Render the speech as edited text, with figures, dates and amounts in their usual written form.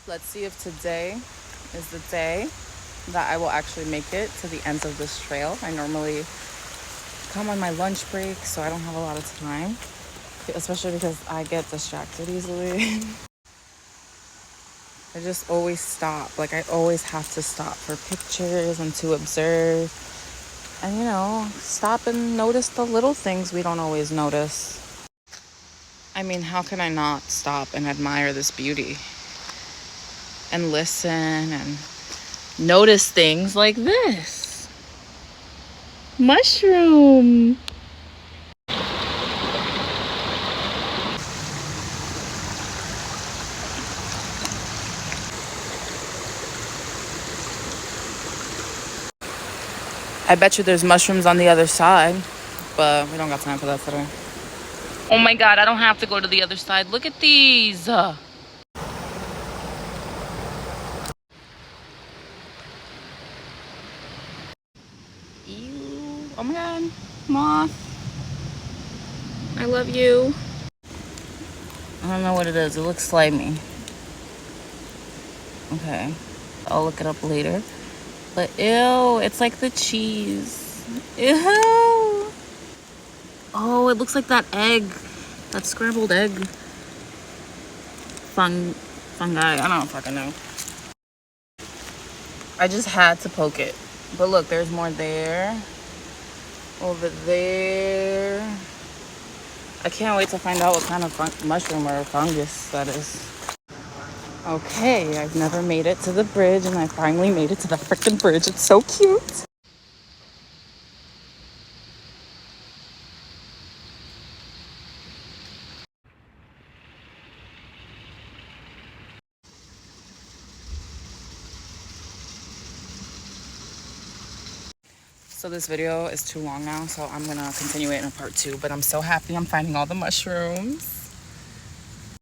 Let's see if today is the day that I will actually make it to the ends of this trail. I normally come on my lunch break, so I don't have a lot of time, especially because I get distracted easily. I just always stop. Like, I always have to stop for pictures and to observe. And, stop and notice the little things we don't always notice. I mean, how can I not stop and admire this beauty? And listen and notice things like this. Mushroom. I bet you there's mushrooms on the other side, but we don't got time for that today. Oh my God, I don't have to go to the other side. Look at these. Ew. Oh my God, moth. I love you. I don't know what it is. It looks slimy. Okay, I'll look it up later. But ew, it's like the cheese. Ew. Oh, it looks like that egg. That scrambled egg. Fungi. I don't fucking know. I just had to poke it. But look, there's more there. Over there. I can't wait to find out what kind of mushroom or fungus that is. Okay, I've never made it to the bridge, and I finally made it to the freaking bridge. It's so cute. So this video is too long now, so I'm gonna continue it in a part 2. But I'm so happy I'm finding all the mushrooms.